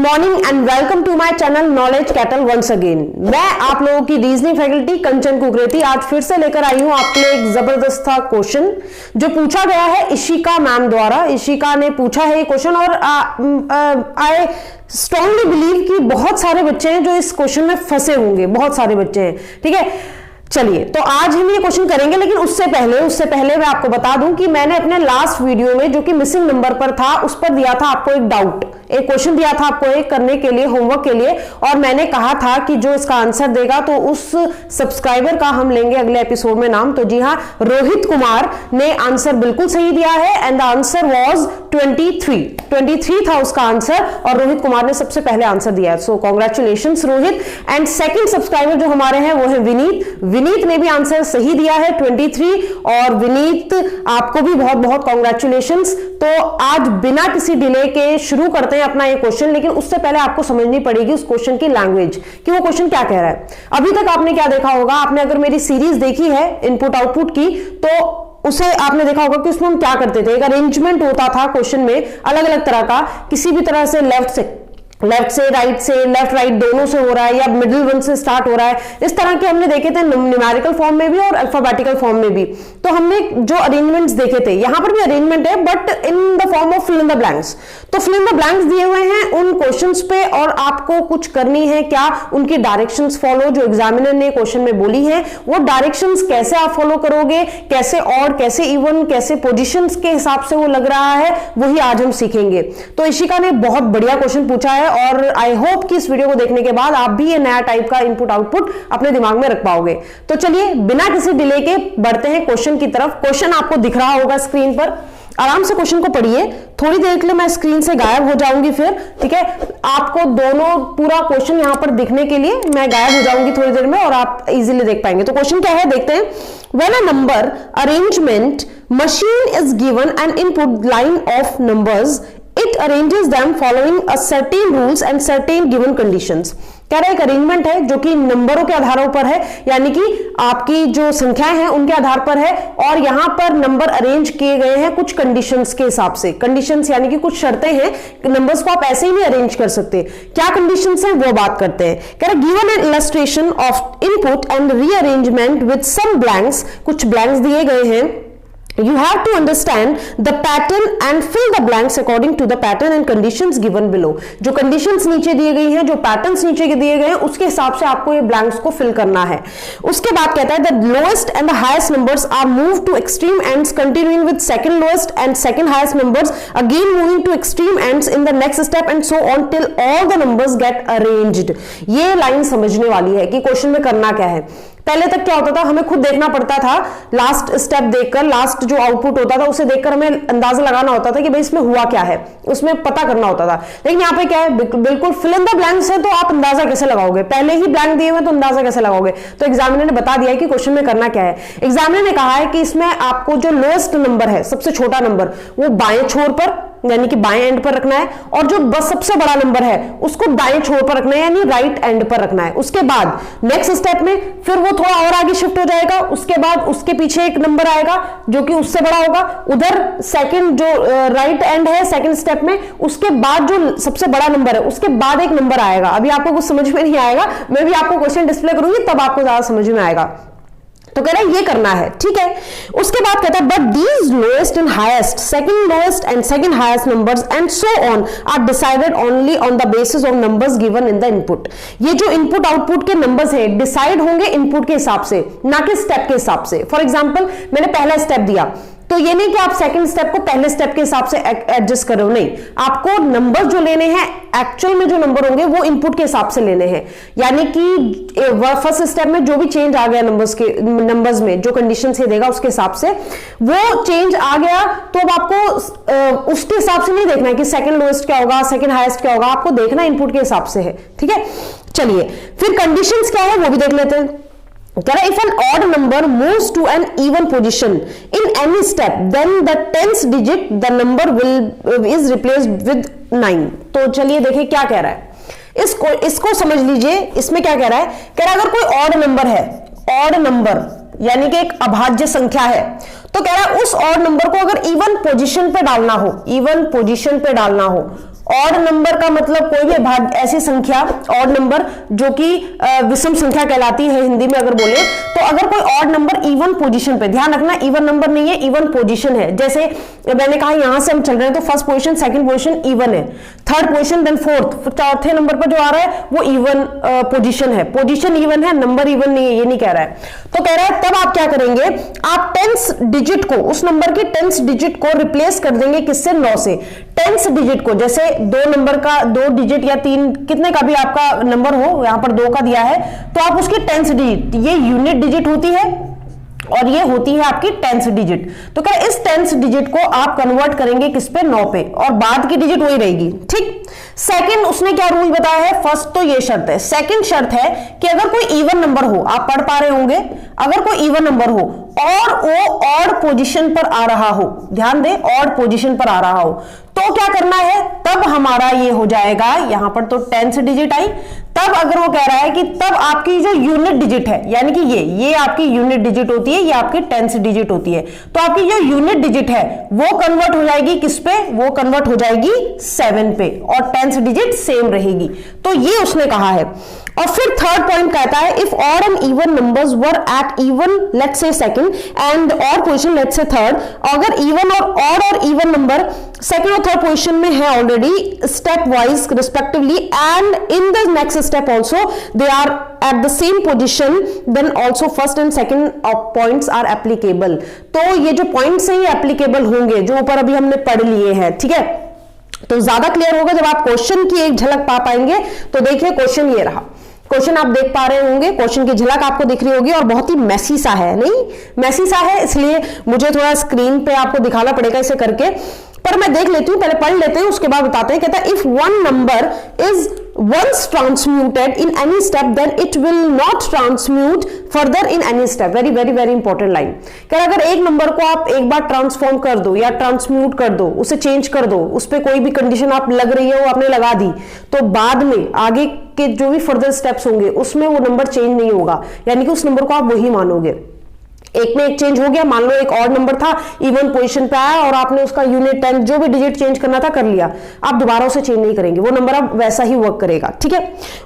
Morning and welcome to my channel knowledge cattle once again. मैं आप लोगों की रीजनिंग फैकल्टी कंचन कुकरेती आज फिर से लेकर आई हूं आपके लिए एक जबरदस्त क्वेश्चन जो पूछा गया है इशिका मैम द्वारा। इशिका ने पूछा है ये क्वेश्चन और आई स्ट्रांगली बिलीव कि बहुत सारे बच्चे हैं जो इस क्वेश्चन में फंसे होंगे, बहुत सारे बच्चे हैं। ठीक है, चलिए तो आज हम ये क्वेश्चन करेंगे, लेकिन उससे पहले मैं आपको बता दूं कि मैंने अपने लास्ट वीडियो में जो कि मिसिंग नंबर पर था उस पर दिया था आपको एक डाउट, एक क्वेश्चन दिया था आपको एक करने के लिए, होमवर्क के लिए, और मैंने कहा था कि जो इसका आंसर देगा तो उस सब्सक्राइबर का हम लेंगे अगले एपिसोड में नाम। तो जी हाँ, रोहित कुमार ने आंसर बिल्कुल सही दिया है एंड द आंसर वाज 23 था उसका आंसर, और रोहित कुमार ने सबसे पहले आंसर दिया है। सो congratulations Rohit. And second subscriber जो हमारे हैं वो है विनीत ने भी आंसर सही दिया है 23, और विनीत आपको भी बहुत बहुत कॉन्ग्रेचुलेशंस। तो आज बिना किसी डिले के शुरू करते हैं अपना ये क्वेश्चन, लेकिन उससे पहले आपको समझनी पड़ेगी उस क्वेश्चन की लैंग्वेज कि वो क्वेश्चन क्या कह रहा है। अभी तक आपने क्या देखा होगा, आपने अगर मेरी सीरीज देखी है इनपुट आउटपुट की तो उसे आपने देखा होगा कि उसमें हम क्या करते थे, एक अरेंजमेंट होता था क्वेश्चन में अलग अलग तरह का, किसी भी तरह से लेफ्ट से राइट से, लेफ्ट राइट दोनों से हो रहा है या मिडिल वन से स्टार्ट हो रहा है, इस तरह के हमने देखे थे न्यूमेरिकल फॉर्म में भी और अल्फाबेटिकल फॉर्म में भी। तो हमने जो अरेंजमेंट्स देखे थे, यहां पर भी अरेंजमेंट है but in the form of fill in the blanks. तो फिल इन द ब्लैंक्स दिए हुए हैं उन क्वेश्चंस पे और आपको कुछ करनी है क्या, उनकी डायरेक्शंस फॉलो जो एग्जामिनर ने क्वेश्चन में बोली है, वो डायरेक्शंस कैसे आप फॉलो करोगे, कैसे ऑड, कैसे इवन, कैसे पोजीशंस के हिसाब से वो लग रहा है, वही आज हम सीखेंगे। तो इशिका ने बहुत बढ़िया क्वेश्चन पूछा है और आई होप कि इस वीडियो को देखने के बाद आप भी ये नया टाइप का इनपुट आउटपुट अपने दिमाग में रख पाओगे। तो चलिए बिना किसी डिले के बढ़ते हैं क्वेश्चन की तरफ। क्वेश्चन आपको दिख रहा होगा स्क्रीन पर, आराम से क्वेश्चन को पढ़िए। थोड़ी देर के लिए मैं स्क्रीन से गायब हो जाऊंगी फिर, ठीक है, आपको दोनों पूरा क्वेश्चन यहां पर दिखने के लिए मैं गायब हो जाऊंगी थोड़ी देर में और आप इजीली देख पाएंगे। तो क्वेश्चन क्या है देखते हैं। When a number arrangement machine is given an input line of numbers, it arranges them following a certain rules and certain given conditions। कह रहा है एक अरेंजमेंट है जो कि नंबरों के आधारों पर है, यानी कि आपकी जो संख्याएं हैं उनके आधार पर है, और यहां पर नंबर अरेंज किए गए हैं कुछ कंडीशंस के हिसाब से। कंडीशंस यानी कि कुछ शर्तें हैं, नंबर्स को आप ऐसे ही नहीं अरेंज कर सकते। क्या कंडीशंस हैं वो बात करते हैं। कह रहा है given an illustration of input and rearrangement with some blanks, कुछ ब्लैंक्स दिए गए हैं। You have to understand the pattern and fill the blanks according to the pattern and conditions given below। जो conditions नीचे दिए गई हैं, जो patterns नीचे के दिए गए हैं, उसके हिसाब से आपको ये blanks को fill करना है। उसके बाद कहता है the lowest and the highest numbers are moved to extreme ends continuing with second lowest and second highest numbers again moving to extreme ends in the next step and so on till all the numbers get arranged। ये line समझने वाली है कि question में करना क्या है। पहले तक क्या होता था, हमें खुद देखना पड़ता था, लास्ट स्टेप देखकर, लास्ट जो आउटपुट होता था उसे देखकर हमें अंदाजा लगाना होता था कि भाई इसमें हुआ क्या है, उसमें पता करना होता था। लेकिन यहाँ पे क्या है, बिल्कुल फिल इन द ब्लैंक्स है, तो आप अंदाजा कैसे लगाओगे, पहले ही ब्लैंक दिए हुए तो अंदाजा कैसे लगाओगे। तो एग्जामिनर ने बता दिया है कि क्वेश्चन में करना क्या है। एग्जामिनर ने कहा है कि इसमें आपको जो लोएस्ट नंबर है, सबसे छोटा नंबर, वो बाएं छोर पर यानी कि बाएं एंड पर रखना है, और जो बस सबसे बड़ा नंबर है उसको दाएं छोर पर रखना है यानी राइट एंड पर रखना है। उसके बाद नेक्स्ट स्टेप में फिर वो थोड़ा और आगे शिफ्ट हो जाएगा, उसके बाद उसके पीछे एक नंबर आएगा जो कि उससे बड़ा होगा, उधर सेकंड जो राइट एंड है सेकंड स्टेप में, उसके बाद जो सबसे बड़ा नंबर है उसके बाद एक नंबर आएगा। अभी आपको कुछ समझ में नहीं आएगा, मैं भी आपको क्वेश्चन डिस्प्ले करूंगी तब आपको ज्यादा समझ में आएगा। तो कह रहा है ये करना है, ठीक है। उसके बाद कहता है but these lowest and highest, second lowest and second highest numbers and so on are decided only on the basis of numbers given in the input. ये जो इनपुट आउटपुट के नंबर्स है डिसाइड होंगे इनपुट के हिसाब से, ना कि स्टेप के हिसाब से। फॉर एग्जाम्पल मैंने पहला स्टेप दिया तो ये नहीं कि आप सेकंड स्टेप को पहले स्टेप के हिसाब से एडजस्ट करो, नहीं, आपको नंबर जो लेने हैं एक्चुअल में जो नंबर होंगे वो इनपुट के हिसाब से लेने हैं। यानी कि फर्स्ट स्टेप में जो भी चेंज आ गया नंबर्स में जो कंडीशन से देगा उसके हिसाब से वो चेंज आ गया, तो अब आपको उसके हिसाब से नहीं देखना है कि सेकंड लोएस्ट क्या होगा, सेकंड हाईएस्ट क्या होगा, आपको देखना इनपुट के हिसाब से है, ठीक है। चलिए फिर कंडीशंस क्या है वो भी देख लेते हैं। कह रहा है if an odd number moves to an even position in any step then the 10th digit the number is replaced with 9। तो चलिए देखिए क्या कह रहा है, इसको समझ लीजिए। इसमें क्या कह रहा है, कह रहा है अगर कोई ऑड नंबर है, ऑड नंबर यानी कि एक अभाज्य संख्या है, तो कह रहा है उस ऑड नंबर को अगर इवन पोजीशन पे डालना हो, इवन पोजीशन पे डालना हो, ऑड नंबर का मतलब कोई भी भाग ऐसी संख्या, ऑड नंबर जो कि विषम संख्या कहलाती है हिंदी में अगर बोले तो। अगर कोई ऑड नंबर इवन पोजीशन पे, ध्यान रखना इवन नंबर नहीं है, इवन पोजीशन है। जैसे मैंने कहा यहां से हम चल रहे हैं तो first position, second position even है, थर्ड पोजीशन, देन फोर्थ, चौथे नंबर पर जो आ रहा है वो इवन पोजीशन है। पोजीशन इवन है, नंबर इवन नहीं है, ये नहीं कह रहा है। तो कह रहा है तब आप क्या करेंगे, आप 10th डिजिट को, उस नंबर की 10th डिजिट को रिप्लेस कर देंगे किससे, 9 से। 10th डिजिट को, जैसे 2 नंबर का 2 डिजिट या 3 कितने का भी आपका नंबर हो, यहां पर 2 का दिया है तो आप उसकी 10th डिजिट, ये यूनिट डिजिट होती है और ये होती है आपकी 10th डिजिट। तो क्या इस 10th डिजिट को आप कन्वर्ट करेंगे किस पे, 9 पे, और बाद की डिजिट वही रहेगी। ठीक। सेकंड उसने क्या रूल बताया है, फर्स्ट तो ये शर्त है। सेकंड शर्त है कि अगर कोई इवन नंबर हो, आप पढ़ पा रहे होंगे, अगर कोई इवन नंबर हो और वो ऑड पोजीशन पर आ रहा हो, ध्यान दे, ऑड पोजीशन पर आ रहा हो, तो क्या करना है, तब हमारा ये हो जाएगा, यहां पर तो 10th डिजिट आई, तब अगर वो कह रहा है कि तब आपकी जो यूनिट डिजिट है, यानी कि ये आपकी यूनिट डिजिट होती है, ये आपकी 10th डिजिट होती है, तो आपकी जो यूनिट डिजिट है वो कन्वर्ट हो जाएगी किस पे, वो कन्वर्ट हो जाएगी 7 पे, और 10th डिजिट सेम रहेगी। तो ये उसने कहा है। और फिर थर्ड पॉइंट कहता है if odd and even numbers were at even let's say second and odd position let's say third, अगर इवन और ऑड और इवन नंबर सेकंड और थर्ड पोजीशन में है already step wise respectively, and in the next step also they are at the same position, then also first and second points are applicable. तो ये जो points हैं ये applicable होंगे जो ऊपर अभी हमने पढ़ लिए हैं। ठीक है, तो ज्यादा क्लियर होगा जब आप क्वेश्चन की एक झलक पा पाएंगे। तो देखिए क्वेश्चन ये रहा, क्वेश्चन आप देख पा रहे होंगे, क्वेश्चन की झलक आपको दिख रही होगी और बहुत ही मैसी सा है, नहीं मैसी सा है इसलिए मुझे थोड़ा स्क्रीन पे आपको दिखाना पड़ेगा इसे करके, पर मैं देख लेती हूं, पहले पढ़ लेते हैं उसके बाद बताते हैं। कहता है if one number is once transmuted in any step then it will not transmute further in any step। very very very important line। क्या अगर एक नंबर को आप एक बार ट्रांसफॉर्म कर दो या ट्रांसम्यूट कर दो, उसे चेंज कर दो, उस पर कोई भी कंडीशन आप लग रही है वो आपने लगा दी, तो बाद में आगे के जो भी फर्दर स्टेप्स होंगे उसमें वो नंबर चेंज नहीं होगा, यानी कि उस नंबर को आप वही मानोगे। एक में एक चेंज हो गया, मान लो एक ऑड नंबर था, इवन पोजीशन पे आया और आपने उसका यूनिट 10 जो भी डिजिट चेंज करना था कर लिया, आप दोबारा उसे चेंज नहीं करेंगे, वो नंबर अब वैसा ही वर्क करेगा। ठीक है,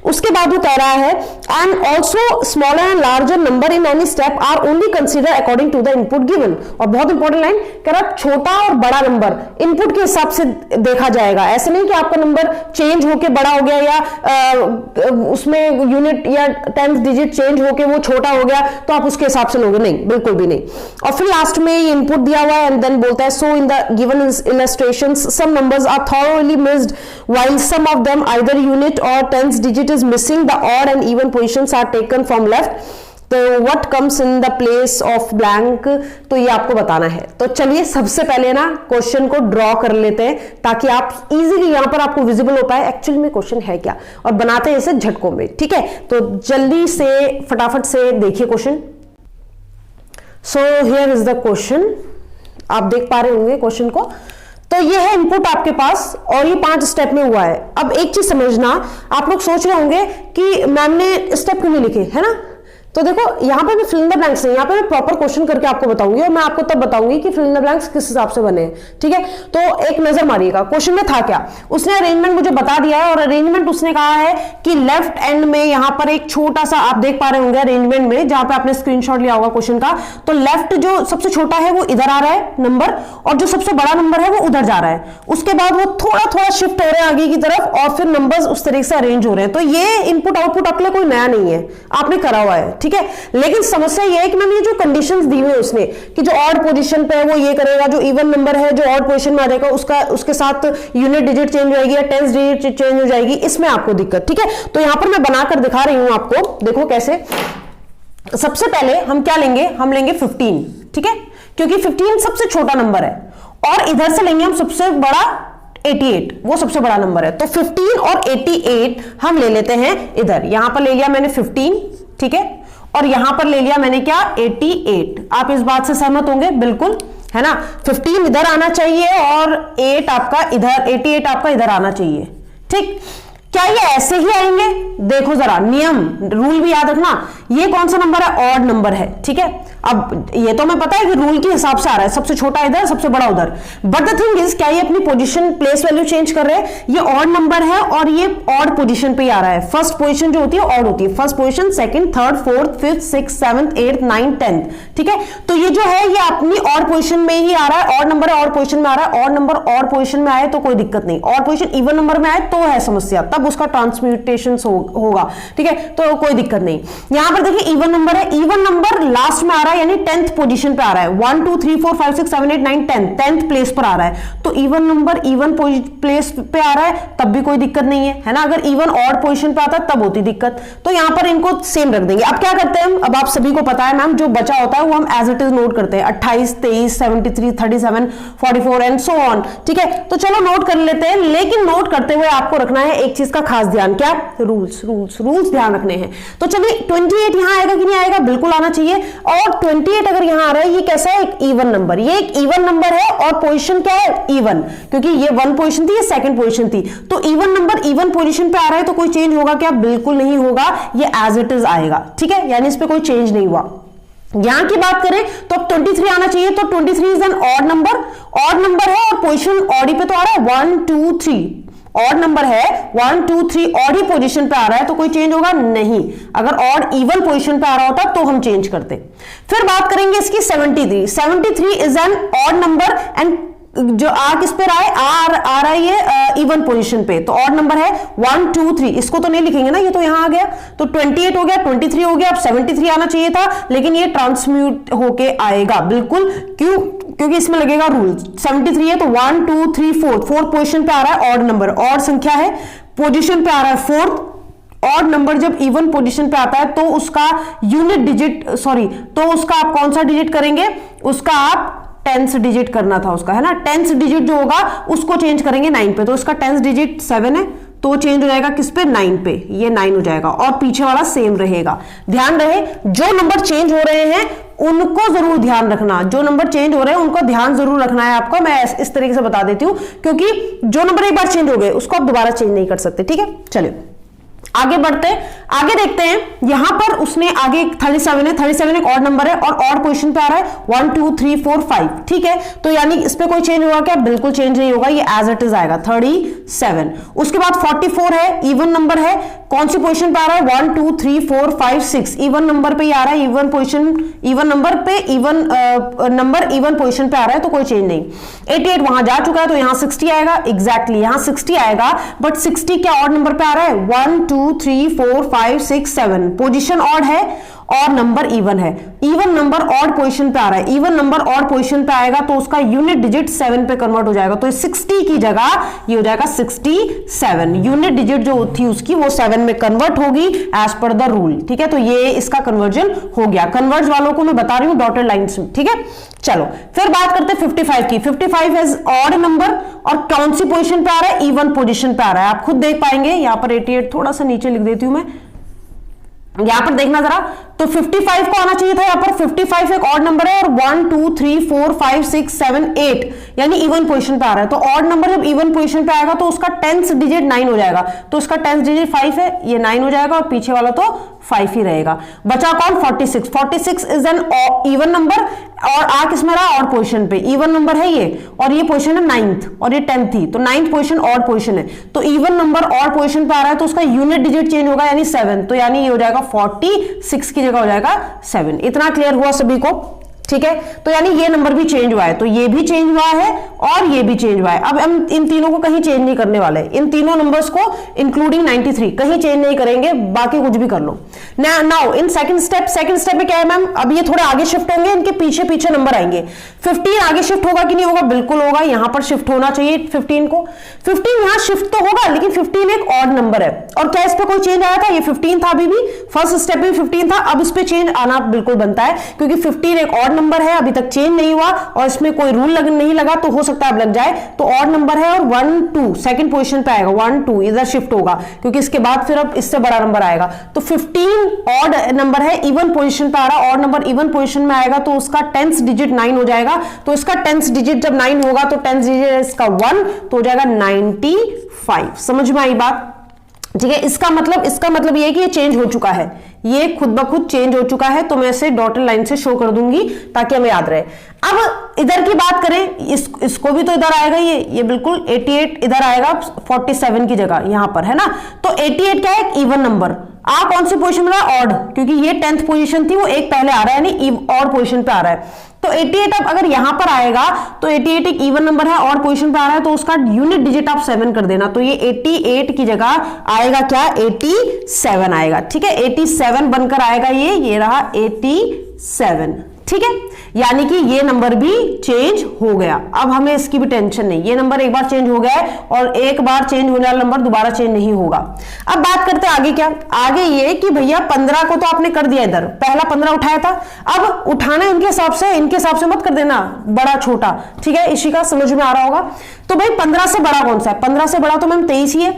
उसके बाद वो कह रहा है and also smaller and larger number in any step are only consider according to the input given. और बहुत इंपॉर्टेंट लाइन कह रहा है छोटा और बड़ा नंबर इनपुट के हिसाब से देखा जाएगा। ऐसे नहीं कि आपका नंबर चेंज होके बड़ा हो गया या उसमें यूनिट या 10th डिजिट चेंज होके वो छोटा हो गया तो आप उसके हिसाब से लोगे, नहीं, बिल्कुल भी नहीं। और फिर लास्ट में ये इनपुट दिया हुआ है एंड देन बोलता है so in the given illustrations some numbers are thoroughly missed while some of them either unit और 10th digit is missing, the odd and even positions are taken from left, तो what comes in the place of blank, तो ये आपको बताना है। तो चलिए सबसे पहले ना क्वेश्चन को ड्रॉ कर लेते हैं ताकि आप इजीली यहां पर आपको विजिबल हो पाए एक्चुअली में क्वेश्चन है क्या, और बनाते हैं इसे झटकों में। ठीक है, तो जल्दी से फटाफट से देखिए question. So here is the question, आप देख पा रहे होंगे क्वेश्चन को। तो ये है इनपुट आपके पास और ये 5 स्टेप में हुआ है। अब एक चीज समझना, आप लोग सोच रहे होंगे कि मैम ने स्टेप क्यों नहीं लिखे, है ना, तो देखो यहां पे मैं फिल इन द ब्लैंक्स है, यहां पे मैं प्रॉपर क्वेश्चन करके आपको बताऊंगी और मैं आपको तब बताऊंगी कि फिल इन द ब्लैंक्स किस हिसाब से बने। ठीक है, तो एक नजर मारिएगा क्वेश्चन में था क्या, उसने अरेंजमेंट मुझे बता दिया है और अरेंजमेंट उसने कहा है कि लेफ्ट एंड में यहां पर एक छोटा सा आप देख पा रहे होंगे अरेंजमेंट में, जहां पे आपने स्क्रीनशॉट लिया होगा क्वेश्चन का, तो लेफ्ट जो सबसे छोटा है वो इधर आ रहा है नंबर और जो सबसे बड़ा नंबर है वो उधर जा रहा है, उसके बाद वो थोड़ा थोड़ा शिफ्ट हो रहे हैं आगे की तरफ और फिर नंबर्स उस तरीके से अरेंज हो रहे हैं। तो ये इनपुट आउटपुट आपके लिए कोई नया नहीं है, आपने करा हुआ है। ठीक है, लेकिन समस्या ये है कि मैंने ये जो कंडीशंस दी हुई है उसने कि जो ऑड पोजीशन पे है वो ये करेगा, जो इवन नंबर है जो ऑड पोजीशन में आ जाएगा उसके साथ यूनिट डिजिट चेंज हो जाएगी या 10th डिजिट चेंज हो जाएगी, इसमें आपको दिक्कत। ठीक है, तो यहां पर मैं बनाकर दिखा रही हूं आपको, देखो कैसे। सबसे पहले हम क्या लेंगे, हम लेंगे 15। ठीक है, क्योंकि 15 सबसे छोटा नंबर है और इधर से लेंगे हम सबसे बड़ा 88, वो सबसे बड़ा नंबर है। तो 15 और 88 हम ले लेते हैं इधर, यहां पर ले लिया मैंने 15, ठीक है, और यहां पर ले लिया मैंने क्या 88। आप इस बात से सहमत होंगे, बिल्कुल, है ना। 15 इधर आना चाहिए और 8 आपका इधर, 88 आपका इधर आना चाहिए। ठीक, क्या ये ऐसे ही आएंगे, देखो जरा नियम रूल भी याद रखना, ये कौन सा नंबर है, ऑड नंबर है। ठीक है, अब ये तो हमें पता है कि रूल के हिसाब से आ रहा है, सबसे छोटा इधर सबसे बड़ा उधर, बट द थिंग इज क्या ये अपनी पोजीशन प्लेस वैल्यू चेंज कर रहे हैं? ये ऑड नंबर है और ये ऑड पोजीशन पे आ रहा है। फर्स्ट पोजीशन जो होती है ऑड होती है, first position, second, third, fourth, fifth, six, seventh, eighth, ninth, tenth, ठीक है। तो ये जो है ये अपनी ऑड पोजीशन में ही आ रहा है, ऑड नंबर है ऑड पोजीशन में आ रहा है, ऑड नंबर ऑड पोजीशन में आए तो कोई दिक्कत नहीं, ऑड पोजीशन इवन नंबर में आए तो है समस्या, तब उसका ट्रांसम्यूटेशन होगा, ठीक है, तो कोई दिक्कत नहीं। यहां पर देखिए इवन नंबर है, इवन नंबर लास्ट में आ रहा है यानी 10th पोजीशन पे आ रहा है, 1 2 3 4 5 6 7 8 9 10th प्लेस पर आ रहा है, तो इवन नंबर इवन प्लेस पे आ रहा है तब भी कोई दिक्कत नहीं है ना। अगर इवन ऑड पोजीशन पे आता तब होती दिक्कत, तो यहां पर इनको सेम रख देंगे। अब क्या करते हैं, अब आप सभी को पता है मैम जो बचा होता है वो हम एज इट इज नोट करते हैं, 28 23 73 37 44 एंड सो ऑन, ठीक है। तो चलो नोट कर लेते हैं, लेकिन नोट करते हुए आपको रखना है एक चीज का खास ध्यान, क्या? रूल्स रूल्स रूल्स ध्यान रखने हैं। तो चलिए 28 यहां आएगा कि नहीं आएगा? बिल्कुल आना चाहिए। और 28 अगर यहां आ रहा है, ये कैसा है? एक इवन नंबर, ये एक इवन नंबर है और पोजीशन क्या है? इवन, क्योंकि ये 1 पोजीशन थी, ये सेकंड पोजीशन थी, तो इवन नंबर इवन पोजीशन पे आ रहा है, तो कोई चेंज होगा क्या? बिल्कुल नहीं होगा, ये एज इट इज आएगा, ठीक है, यानी इस पे कोई चेंज नहीं हुआ। यहां की बात करें तो अब 23 आना चाहिए, तो 23 is an odd number, odd number है और पोजीशन ऑड ही पे तो आ रहा है, 1 2 3 ऑड नंबर है, 1 2 3 ऑड ही पोजीशन पे आ रहा है, तो कोई चेंज होगा नहीं। अगर ऑड इवन पोजीशन पे आ रहा होता तो हम चेंज करते। फिर बात करेंगे इसकी 73, 73 is an odd number and जो आ किस पे रहा है? आ रहा है ये इवन पोजीशन पे, तो ऑड नंबर है 1 2 3, इसको तो नहीं लिखेंगे ना, ये तो यहां आ गया, तो 28 हो गया, 23 हो गया, अब 73 आना चाहिए था, लेकिन ये ट्रांसम्यूट होके आएगा बिल्कुल, क्यों? क्योंकि इसमें लगेगा रूल, 73 है तो 1 2 3 4 पोजीशन पे आ रहा है, ऑड नंबर, ऑड संख्या है, पोजीशन पे आ रहा है फोर्थ। ऑड नंबर जब इवन पोजीशन पे आता है तो उसका यूनिट डिजिट, सॉरी, तो उसका आप कौन सा डिजिट करेंगे? उसका आप 10th डिजिट करना था उसका, है ना, 10th डिजिट जो होगा उसको चेंज करेंगे 9 पे, तो इसका 10th डिजिट 7 है, तो चेंज हो जाएगा किस पे? 9 पे, ये 9 हो जाएगा और पीछे वाला सेम रहेगा। ध्यान रहे जो नंबर चेंज हो रहे हैं उनको जरूर ध्यान रखना, जो नंबर चेंज हो रहे हैं उनको ध्यान जरूर रखना है आपको। मैं इस तरीके से बता देती हूं, क्योंकि जो नंबर एक बार चेंज हो गए उसको आप दोबारा चेंज नहीं कर सकते, ठीक है। चलिए आगे बढ़ते हैं, आगे देखते हैं। यहां पर उसने आगे 37 है, 37 एक ऑड नंबर है और ऑड पोजीशन पे आ रहा है, 1 2 3 4 5, ठीक है, तो यानी इस पे कोई चेंज होगा क्या? बिल्कुल चेंज नहीं होगा, ये एज इट इज आएगा 37। उसके बाद 44 है, इवन नंबर है, कौन सी पोजीशन पे आ रहा है? 1 2 3 4 5 6, इवन नंबर पे ही आ रहा है, इवन पोजीशन, इवन नंबर पे इवन नंबर इवन पोजीशन पे आ रहा है, तो कोई चेंज नहीं। 88 वहां जा चुका है तो यहां 60 आएगा, एग्जैक्टली यहां 60 आएगा, बट 60 क्या ऑड नंबर पे आ रहा है? 1 2 3 4 5 6 7, पोजीशन ऑड है और नंबर इवन है, इवन नंबर ऑड पोजीशन पे आ रहा है, इवन नंबर ऑड पोजीशन पे आएगा तो उसका यूनिट डिजिट 7 पे कन्वर्ट हो जाएगा, तो 60 की जगह ये हो जाएगा 67, यूनिट डिजिट जो थी उसकी वो 7 में कन्वर्ट होगी एज पर द रूल, ठीक है। तो ये इसका कन्वर्जन हो गया, कन्वर्ज वालों को मैं बता रही हूं डॉटेड लाइंस में, ठीक है। चलो फिर बात करते हैं 55 की। 55 इज ऑड नंबर और कौन सी पोजीशन पे आ रहा है? इवन पोजीशन पे आ रहा है, आप खुद देख पाएंगे। यहां पर 88 थोड़ा सा नीचे लिख देती हूं मैं, यहां पर देखना जरा, तो 55 को आना चाहिए था, यहां पर 55 एक ऑड नंबर है और 1 2 3 4 5 6 7 8 यानी इवन पोजीशन पे आ रहा है, तो ऑड नंबर जब इवन पोजीशन पे आएगा तो उसका 10th डिजिट 9 हो जाएगा, तो उसका 10th डिजिट 5 है, ये 9 हो जाएगा और पीछे वाला तो 5 ही रहेगा। बचा कौन? 46, 46 इज एन इवन नंबर और आ किसमें रहा? ऑड पोजीशन पे, इवन नंबर है ये और ये पोजीशन है 9th और ये 10th थी, तो 9th पोजीशन ऑड पोजीशन है, तो इवन नंबर ऑड पोजीशन पे आ रहा है तो उसका यूनिट डिजिट चेंज होगा यानी 7, तो यानी ये हो जाएगा 46 की जगह हो जाएगा 7। इतना क्लियर हुआ सभी को? ठीक है, तो यानी ये नंबर भी चेंज हुआ है, तो ये भी चेंज हुआ है और ये भी चेंज हुआ है। अब हम इन तीनों को कहीं चेंज नहीं करने वाले, इन तीनों नंबर्स को इंक्लूडिंग 93 कहीं चेंज नहीं करेंगे, बाकी कुछ भी कर लो। नाउ इन सेकंड स्टेप में क्या है मैम? अब ये थोड़े आगे शिफ्ट होंगे, इनके पीछे पीछे नंबर आएंगे। 15 आगे शिफ्ट होगा कि नहीं होगा? बिल्कुल होगा, यहां पर शिफ्ट होना चाहिए 15 को। 15 यहां शिफ्ट तो होगा, लेकिन 15 एक ऑड नंबर है और क्या इस पर कोई चेंज आया था? ये 15 था, अभी भी फर्स्ट स्टेप में 15 था, अब इस पे चेंज आना बिल्कुल बनता है क्योंकि 15 एक ऑड नंबर है, अभी तक चेंज नहीं हुआ और इसमें कोई रूल नहीं लगा, तो हो सकता है अब लग जाए। तो ऑड नंबर है और 1 2 सेकंड पोजीशन पे आएगा, 1 2 इधर शिफ्ट होगा क्योंकि इसके बाद फिर अब इससे बड़ा नंबर आएगा। तो 15 ऑड नंबर है, इवन पोजीशन पे आ रहा है, ऑड नंबर इवन पोजीशन में आएगा तो उसका 10th डिजिट 9 हो जाएगा, तो इसका 10th डिजिट जब 9 होगा तो 10th डिजिट इसका 1 तो हो जाएगा 95। समझ में आई बात? ठीक है। इसका मतलब ये है कि ये चेंज हो चुका है, ये खुद ब खुद चेंज हो चुका है। तो मैं इसे डॉटेड लाइन से शो कर दूंगी ताकि हमें याद रहे। अब इधर की बात करें, इसको भी तो इधर आएगा, ये बिल्कुल 88 इधर आएगा 47 की जगह यहां पर, है ना। तो 88 क्या है, इवन नंबर। आ कौन सी पोजीशन में रहा, ऑड, क्योंकि ये 10th पोजीशन थी, वो एक पहले आ रहा है, यानी ऑड पोजीशन पे आ रहा है। तो 88 अब अगर यहां पर आएगा तो 88 एक इवन नंबर है, ऑड पोजीशन पे आ रहा है, तो उसका यूनिट डिजिट आप 7 कर देना। तो ये 88 की जगह आएगा क्या, 87 आएगा। ठीक है, 87 बनकर आएगा, ये रहा 87। ठीक है, यानी कि ये नंबर भी चेंज हो गया। अब हमें इसकी भी टेंशन नहीं, ये नंबर एक बार चेंज हो गया है और एक बार चेंज होने वाला नंबर दोबारा चेंज नहीं होगा। अब बात करते हैं आगे क्या, आगे ये कि भैया 15 को तो आपने कर दिया, इधर पहला 15 उठाया था, अब उठाना है इनके हिसाब से मत कर देना बड़ा छोटा। ठीक है, इसी का समझ में आ रहा होगा। तो भाई 15 से बड़ा कौन सा है, 15 से बड़ा तो मैम 23 ही है,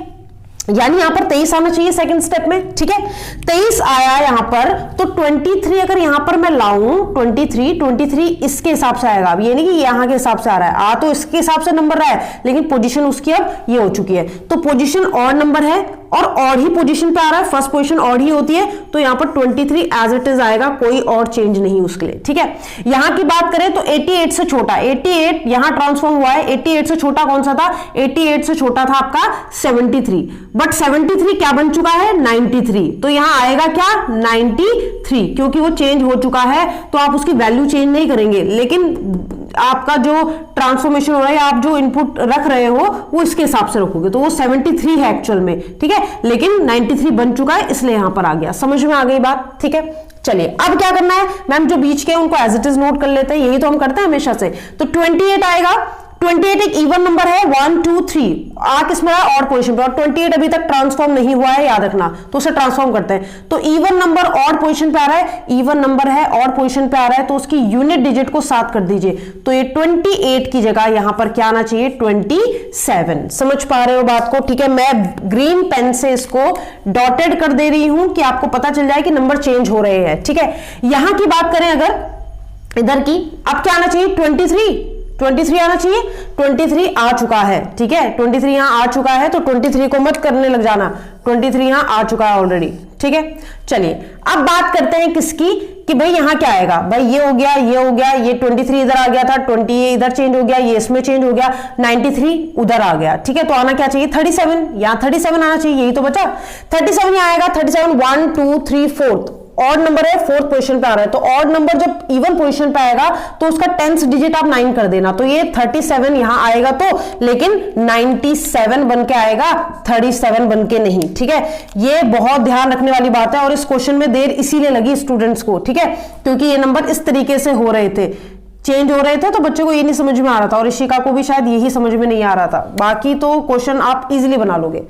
यानी यहां पर 23 आना चाहिए सेकंड स्टेप में। ठीक है, 23 आया यहां पर, तो 23 अगर यहां पर मैं लाऊं, 23 इसके हिसाब से आएगा। अब ये नहीं कि यहां के हिसाब से आ रहा है, आ तो इसके हिसाब से नंबर रहा है, लेकिन पोजीशन उसकी अब ये हो चुकी है। तो पोजीशन ऑड नंबर है और ऑड ही पोजीशन पे आ रहा है, फर्स्ट पोजीशन ऑड ही होती है, तो यहां पर 23 एज इट इज आएगा, कोई और चेंज नहीं उसके लिए। ठीक है, यहां की बात करें तो 88 से छोटा, 88 यहां ट्रांसफॉर्म हुआ है, 88 से छोटा कौन सा था, 88 से छोटा था आपका 73, बट 73 क्या बन चुका है, 93। तो यहां आएगा क्या, 93, क्योंकि वो चेंज हो चुका है, तो आप उसकी वैल्यू चेंज नहीं करेंगे, लेकिन आपका जो ट्रांसफॉर्मेशन हो रहा है, आप जो इनपुट रख रहे हो वो इसके हिसाब से रखोगे, तो वो 73 है एक्चुअल में। ठीक है, लेकिन 93 बन चुका है, इसलिए यहां पर आ गया। समझ में आ गई बात। ठीक है, चलिए अब क्या करना है मैम, जो बीच के उनको एज इट इज नोट कर लेते हैं, यही तो हम करते हैं हमेशा से। तो 28 आएगा, 28 एक इवन नंबर है, 1 2 3 आ किसमें है, ऑड पोजीशन पे, और 28 अभी तक ट्रांसफॉर्म नहीं हुआ है, याद रखना, तो उसे ट्रांसफॉर्म करते हैं। तो इवन नंबर ऑड पोजीशन पे आ रहा है, इवन नंबर है ऑड पोजीशन पे आ रहा है, तो उसकी यूनिट डिजिट को 7 कर दीजिए। तो ये 28 की जगह यहां पर क्या आना चाहिए, 27। समझ पा रहे हो बात को। ठीक है, मैं ग्रीन पेन से इसको डॉटेड कर दे रही हूं कि आपको पता चल जाए कि नंबर चेंज हो रहे हैं। ठीक है, यहां की बात करें अगर इधर की, अब क्या आना चाहिए, 23 आना चाहिए, 23 आ चुका है। ठीक है, 23 यहां आ चुका है, तो 23 को मत करने लग जाना, 23 यहां आ चुका है ऑलरेडी। ठीक है, चलिए अब बात करते हैं किसकी, कि भाई यहां क्या आएगा, भाई ये हो गया, ये हो गया, ये 23 इधर आ गया था, 20 इधर चेंज हो गया, ये इसमें चेंज हो गया, 93 उधर आ गया। ठीक है, तो आना क्या चाहिए, 37, यहां 37 आना चाहिए, यही तो बचा। 37 यहां आएगा, 37 1 2 3 4 ऑड नंबर है, 4th पोजीशन पे आ रहा है, तो ऑड नंबर जब इवन पोजीशन पे आएगा तो उसका 10th डिजिट आप 9 कर देना, तो ये 37 यहां आएगा, तो लेकिन 97 बन के आएगा, 37 बन के नहीं। ठीक है, ये बहुत ध्यान रखने वाली बात है, और इस क्वेश्चन में देर इसीलिए लगी स्टूडेंट्स को। ठीक है, क्योंकि ये नंबर इस तरीके से हो रहे थे, चेंज हो रहे थे, तो बच्चों को ये नहीं समझ में आ रहा था, और ऋषिका को भी शायद यही समझ में नहीं आ रहा था। बाकी तो क्वेश्चन आप इजीली बना लोगे।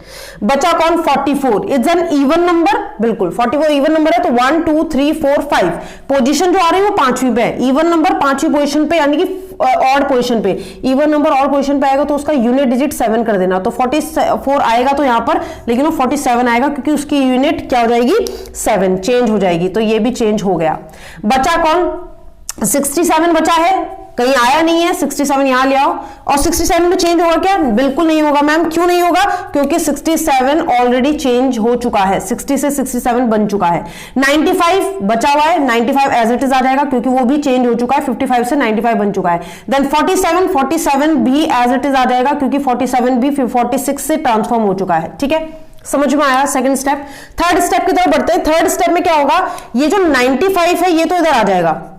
बचा कौन, 44 इज एन इवन नंबर, बिल्कुल 44 इवन नंबर है, तो 1 2 3 4 5 पोजीशन जो आ रही है वो 5वीं पे है, इवन नंबर 5वीं पोजीशन पे, यानी कि ऑड पोजीशन पे। इवन नंबर ऑड पोजीशन पे आएगा तो उसका यूनिट डिजिट 7 कर देना, तो 44 आएगा तो यहां पर, लेकिन वो 47 आएगा क्योंकि उसकी यूनिट क्या हो जाएगी, 7 चेंज हो जाएगी, तो ये भी चेंज हो गया। बचा कौन, 67 बचा है, कहीं आया नहीं है, 67 यहां ले आओ, और 67 में चेंज होगा क्या, बिल्कुल नहीं होगा मैम। क्यों नहीं होगा, क्योंकि 67 ऑलरेडी चेंज हो चुका है, 60 से 67 बन चुका है। 95 बचा हुआ है, 95 एज इट इज आ जाएगा, क्योंकि वो भी चेंज हो चुका है, 55 से 95 बन चुका है। देन 47 भी एज इट इज आ जाएगा, क्योंकि 47 भी 46 से ट्रांसफॉर्म हो चुका है। ठीक है, समझ में आया। सेकंड स्टेप, थर्ड स्टेप की तरफ बढ़ते हैं। थर्ड स्टेप में क्या होगा, ये जो 95 है ये तो इधर आ जाएगा।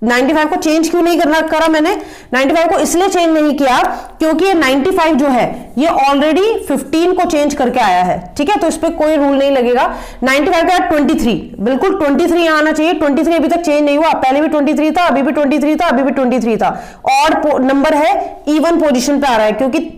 95 को चेंज क्यों नहीं करा मैंने, 95 को इसलिए चेंज नहीं किया क्योंकि ये 95 जो है ये ऑलरेडी 15 को चेंज करके आया है। ठीक है, तो इस पे कोई रूल नहीं लगेगा। 95 का 23, बिल्कुल 23 यहां आना चाहिए। 23 अभी तक चेंज नहीं हुआ, पहले भी 23 था, अभी भी 23 था, अभी भी 23 था। ऑड नंबर है, इवन पोजीशन पे आ रहा है, क्योंकि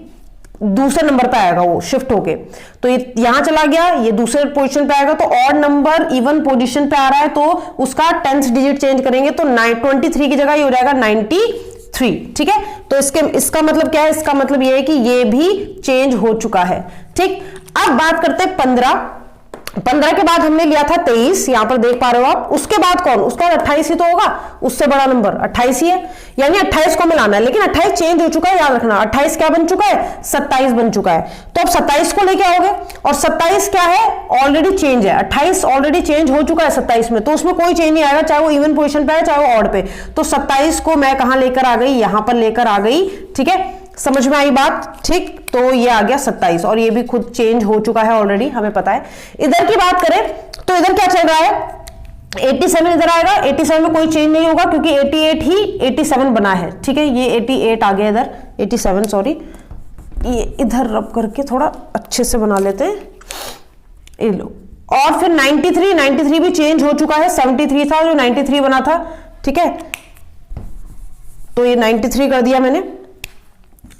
दूसरे नंबर पे आएगा वो शिफ्ट होके, तो ये यहां चला गया, ये दूसरे पोजीशन पे आएगा, तो ऑड नंबर इवन पोजीशन पे आ रहा है, तो उसका 10th डिजिट चेंज करेंगे, तो 23 की जगह ये हो जाएगा 93। ठीक है, तो इसका मतलब क्या है, इसका मतलब ये है कि ये भी चेंज हो चुका है। ठीक, अब बात करते हैं 15। 15 के बाद हमने लिया था 23, यहां पर देख पा रहे हो आप। उसके बाद कौन, उसका 28 ही तो होगा, उससे बड़ा नंबर 28 ही है, यानी 28 को मिलाना है। लेकिन 28 चेंज हो चुका है, याद रखना। 28 क्या बन चुका है, 27 बन चुका है। तो अब 27 को लेके आओगे, और 27 क्या है, ऑलरेडी चेंज है। 28 ऑलरेडी चेंज हो चुका है 27 में, तो उसमें कोई चेंज नहीं आएगा, चाहे वो इवन पोजिशन पे है चाहे वो ऑड पे। तो 27 को मैं कहां लेकर आ गई, यहां पर लेकर आ गई। ठीक है, समझ में आई बात, ठीक। तो ये आ गया 27, और ये भी खुद चेंज हो चुका है ऑलरेडी, हमें पता है। इधर की बात करें तो इधर क्या चल रहा है, 87 इधर आएगा। 87 में कोई चेंज नहीं होगा, क्योंकि 88 ही 87 बना है। ठीक है, ये 88 आ गया इधर, 87 सॉरी, ये इधर रब करके थोड़ा अच्छे से बना लेते हैं, ये लो। और फिर 93 भी चेंज हो चुका है, 73 था जो 93 बना था। ठीक है, तो ये 93 कर दिया मैंने।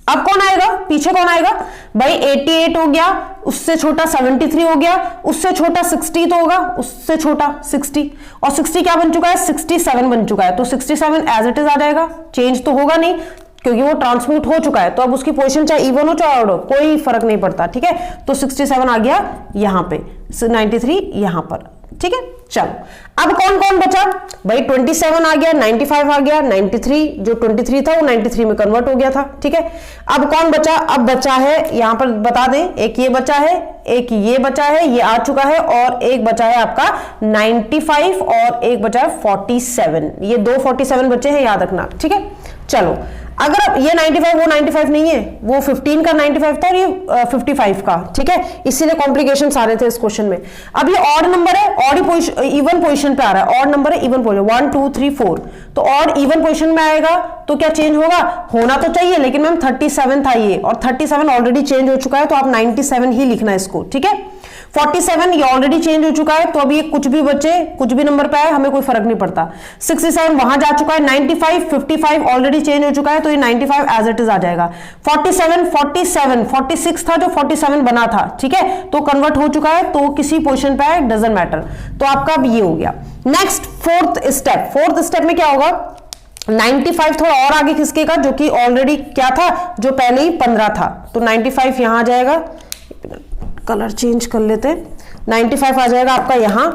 अब कौन आएगा, पीछे कौन आएगा भाई, 88 हो गया, उससे छोटा 73 हो गया, उससे छोटा 60 तो होगा, उससे छोटा 60, और 60 क्या बन चुका है, 67 बन चुका है। तो 67 एज इट इज आ जाएगा, चेंज तो होगा नहीं क्योंकि वो ट्रांसम्यूट हो चुका है। तो अब उसकी पोजीशन चाहे इवन हो चाहे ऑड हो, कोई फर्क नहीं पड़ता। ठीक है, तो 67 आ गया यहां पे, 93 यहां पर। ठीक है, चलो अब कौन कौन बचा भाई, 27 आ गया, 95 आ गया, 93 जो 23 था वो 93 में कन्वर्ट हो गया था। ठीक है, अब कौन बचा, अब बचा है यहां पर बता दें, एक ये बचा है, एक ये बचा है, ये आ चुका है, और एक बचा है आपका 95 और एक बचा है 47। ये दो 47 बचे हैं, याद रखना। ठीक है, चलो अगर ये 95 वो 95 नहीं है, वो 15 का 95 था और ये 55 का। ठीक है, इसीलिए कॉम्प्लिकेशन सारे थे इस क्वेश्चन में। अब ये ऑड नंबर है, ऑड इवन पोजीशन पे आ रहा है, ऑड नंबर है इवन पोजीशन, 1 2 3 4, तो ऑड इवन पोजीशन में आएगा तो क्या चेंज होगा, होना तो चाहिए, लेकिन मैम 37 था ये, और 37 ऑलरेडी चेंज हो चुका है, तो आप 97 ही लिखना है इसको। ठीक है, 47 ये ऑलरेडी चेंज हो चुका है, तो अब ये कुछ भी बचे, कुछ भी नंबर पे आए हमें कोई फर्क नहीं पड़ता। 67 वहां जा चुका है, 95 55 ऑलरेडी चेंज हो चुका है, तो ये 95 एज इट इज आ जाएगा। 47 47 46 था जो 47 बना था। ठीक है, तो कन्वर्ट हो चुका है, तो किसी पोजीशन पे आए डजंट मैटर। तो आपका अब ये हो गया। नेक्स्ट फोर्थ स्टेप में क्या होगा, 95 थोड़ा और आगे खिसकेगा, जो कि ऑलरेडी क्या था, जो पहले ही 15 था, तो 95 यहां आ जाएगा, कलर चेंज कर लेते हैं, 95 आ जाएगा आपका यहां।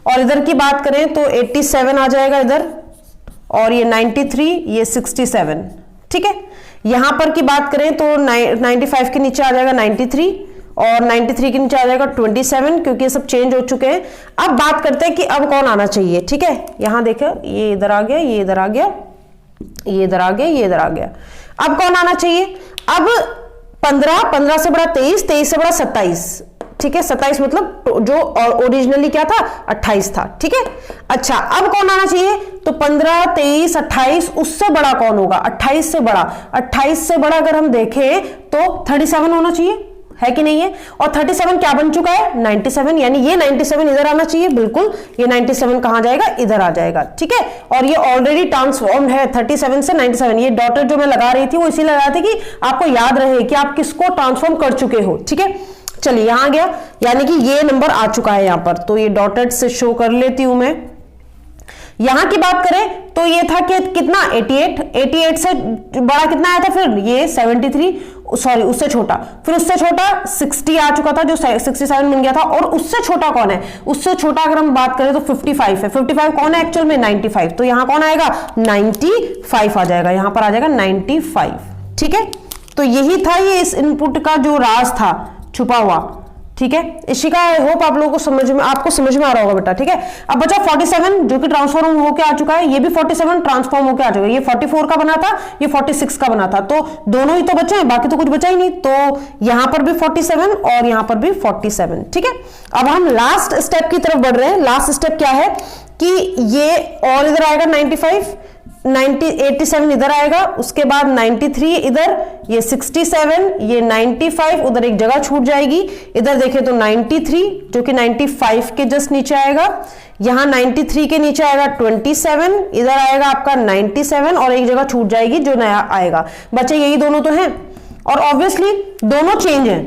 और इधर की बात करें तो 87 आ जाएगा इधर, और ये 93, ये 67। ठीक है, यहां पर की बात करें तो 95 के नीचे आ जाएगा 93, और 93 के नीचे आ जाएगा 27, क्योंकि ये सब चेंज हो चुके हैं। अब बात करते हैं कि अब कौन आना चाहिए। ठीक है, यहां देखो, ये इधर आ गया, ये इधर आ गया, ये इधर आ गया, ये इधर आ गया। अब कौन आना चाहिए, अब 15 से बड़ा 23, 23 से बड़ा 27। ठीक है, 27 मतलब जो ओरिजिनली क्या था, 28 था। ठीक है, अच्छा अब कौन आना चाहिए, तो 15 23 28, उससे बड़ा कौन होगा, 28 से बड़ा। 28 से बड़ा अगर हम देखें तो 37 होना चाहिए, है कि नहीं है। और 37 क्या बन चुका है, 97, यानी ये 97 इधर आना चाहिए, बिल्कुल। ये 97 कहां जाएगा, इधर आ जाएगा। ठीक है, और ये ऑलरेडी ट्रांसफॉर्म है 37 से 97। ये डॉटर जो मैं लगा रही थी वो इसीलिए लगा रही थी कि आपको याद रहे कि आप किसको ट्रांसफॉर्म कर चुके हो। ठीक है, चलिए यहां आ गया, यानी कि ये नंबर आ चुका है यहां पर, तो ये डॉटेड से शो कर लेती हूं मैं। यहां की बात करें तो ये था कि कितना, 88 से बड़ा कितना आया था, फिर ये 73, सॉरी उससे छोटा, फिर उससे छोटा 60 आ चुका था जो 67 बन गया था। और उससे छोटा कौन है, उससे छोटा अगर हम बात करें तो 55 है। 55 कौन है एक्चुअल में, 95, तो यहां कौन आएगा, 95 आ जाएगा, यहां पर आ जाएगा 95। ठीक है, तो यही था ये इस इनपुट का जो राज था छुपा हुआ। ठीक है, इशिका, आई होप आप लोगों को आपको समझ में आ रहा होगा बेटा। ठीक है, अब बचा 47 जो कि ट्रांसफॉर्म होकर आ चुका है, ये भी 47 ट्रांसफॉर्म होकर आ चुका है। ये 44 का बना था, ये 46 का बना था, तो दोनों ही तो बचे हैं, बाकी तो कुछ बचा ही नहीं। तो यहां पर भी 47 और यहां पर भी 47। ठीक है, अब हम लास्ट स्टेप की तरफ बढ़ रहे हैं। लास्ट स्टेप क्या है कि ये और इधर आएगा 95, 87 इधर आएगा, उसके बाद 93 इधर, ये 67, ये 95, उधर एक जगह छूट जाएगी। इधर देखें तो 93 जो कि 95 के जस्ट नीचे आएगा, यहां 93 के नीचे आएगा 27, इधर आएगा आपका 97, और एक जगह छूट जाएगी जो नया आएगा। बच्चे यही दोनों तो हैं, और ऑब्वियसली दोनों चेंज हैं,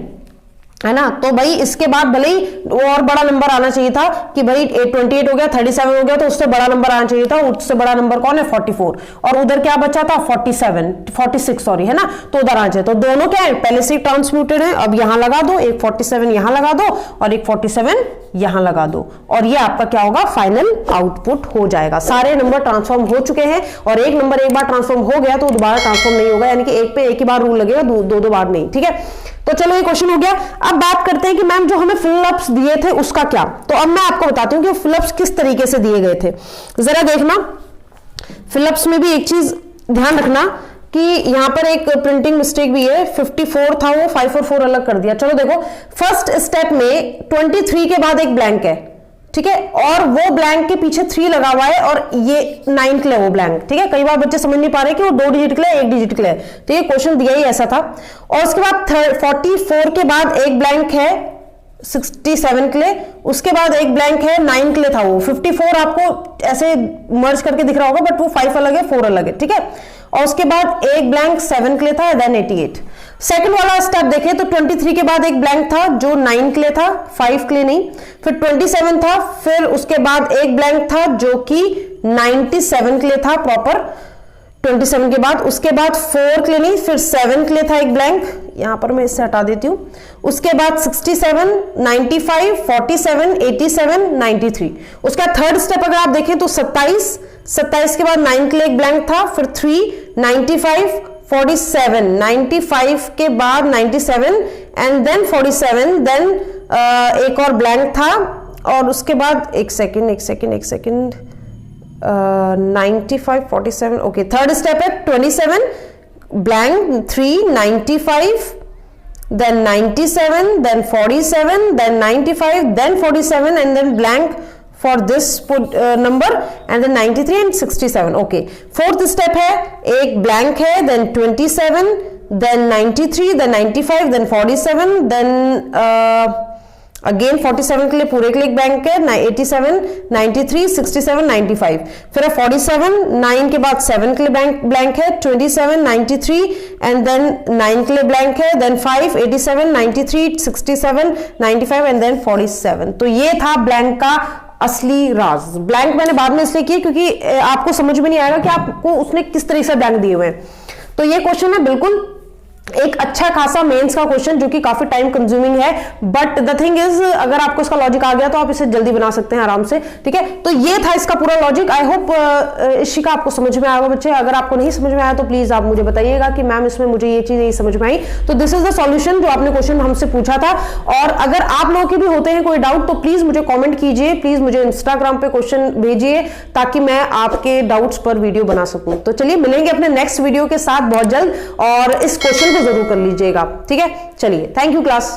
है ना। तो भाई इसके बाद भले ही और बड़ा नंबर आना चाहिए था कि भाई 28 हो गया, 37 हो गया, तो उससे बड़ा नंबर आना चाहिए था। उससे बड़ा नंबर कौन है? 44। और उधर क्या बचा था? 46 सॉरी, है ना। तो उधर आ जाए, तो दोनों क्या है? पहले से ट्रांसम्यूटेड है। अब यहां लगा दो, एक 47 यहां लगा दो और एक 47 यहां लगा दो, और ये आपका क्या होगा? फाइनल आउटपुट हो जाएगा। सारे नंबर ट्रांसफॉर्म हो चुके हैं, और एक नंबर एक बार ट्रांसफॉर्म हो गया तो दोबारा ट्रांसफॉर्म नहीं होगा, यानी कि एक पे एक ही बार रूल लगेगा, दो बार नहीं। ठीक है, तो चलो ये क्वेश्चन हो गया। अब बात करते हैं कि मैम जो हमें फिलअप्स दिए थे उसका क्या। तो अब मैं आपको बताती हूँ कि फिलअप्स किस तरीके से दिए गए थे। जरा देखना, फिलअप्स में भी एक चीज ध्यान रखना कि यहां पर एक प्रिंटिंग मिस्टेक भी है। 54 था, वो 5 और 4 अलग कर दिया। चलो देखो, फर्स्ट स्टेप में 23 के बाद एक ब्लैंक है, ठीक है, और वो ब्लैंक के पीछे 3 लगा हुआ है, और ये 9 के लिए वो ब्लैंक। ठीक है, कई बार बच्चे समझ नहीं पा रहे कि वो 2 डिजिट के लिए 1 डिजिट के लिए, तो ये क्वेश्चन दिया ही ऐसा था। और उसके बाद 44 के बाद एक ब्लैंक है 67 के लिए, उसके बाद एक ब्लैंक है 9 के लिए था वो। 54 आपको ऐसे मर्ज करके दिख रहा होगा, बट वो 5 अलग है, 4 अलग है। ठीक है, और उसके बाद एक ब्लैंक 7 के लिए था, देन 88। सेकंड वाला स्टेप देखें तो 23 के बाद एक ब्लैंक था जो 9 के लिए था, 5 के लिए नहीं। फिर 27 था, फिर उसके बाद एक ब्लैंक था जो कि 97 के लिए था प्रॉपर 27 के बाद। उसके बाद 4 के लिए नहीं, फिर 7 के लिए था एक ब्लैंक, यहां पर मैं इससे हटा देती हूं। उसके बाद 67, 95, 47, 87, 93। उसका थर्ड स्टेप अगर आप देखें तो 27 के बाद 9 के लिए एक ब्लैंक था, फिर 3, 95, 47, 95 के बाद 97 एंड देन 47, देन एक और ब्लैंक था, और उसके बाद एक सेकेंड 95, 47, ओके। थर्ड स्टेप है 27 blank, 3, 95, then 97, then 47, then 95, then 47, and then blank for this number, and then 93 and 67. Okay. Fourth step है, एक blank है, then 27, then 93, then 95, then 47, then again 47 के लिए पूरे के लिए एक ब्लैंक है, 87, 93, 67, 95। फिर 47, 9 के बाद 7 के लिए ब्लैंक है, 27, 93 एंड देन 9 के लिए ब्लैंक है, देन 5, 87, 93, 67, 95 एंड देन 47। तो ये था ब्लैंक का असली राज। ब्लैंक मैंने बाद में इसलिए किया क्योंकि आपको समझ में नहीं आएगा कि आपको उसने किस तरीके से ब्लैंक दिए हुए हैं। तो ये क्वेश्चन है बिल्कुल एक अच्छा खासा मेंस का क्वेश्चन जो कि काफी टाइम कंज्यूमिंग है, बट द थिंग इज अगर आपको इसका लॉजिक आ गया तो आप इसे जल्दी बना सकते हैं आराम से। ठीक है, तो ये था इसका पूरा लॉजिक। आई होप इशिका आपको समझ में आएगा बच्चे। अगर आपको नहीं समझ में आया तो प्लीज आप मुझे बताइएगा कि मैम इसमें मुझे ये चीज नहीं समझ में आई। तो दिस इज द सॉल्यूशन जो आपने क्वेश्चन हमसे पूछा था। और अगर आप लोगों के भी होते हैं कोई डाउट तो प्लीज मुझे कॉमेंट कीजिए, प्लीज मुझे इंस्टाग्राम पे क्वेश्चन भेजिए ताकि मैं आपके डाउट्स पर वीडियो बना सकूं। तो चलिए मिलेंगे अपने नेक्स्ट वीडियो के साथ बहुत जल्द, और इस क्वेश्चन को जरूर कर लीजिएगा। ठीक है, चलिए, थैंक यू क्लास।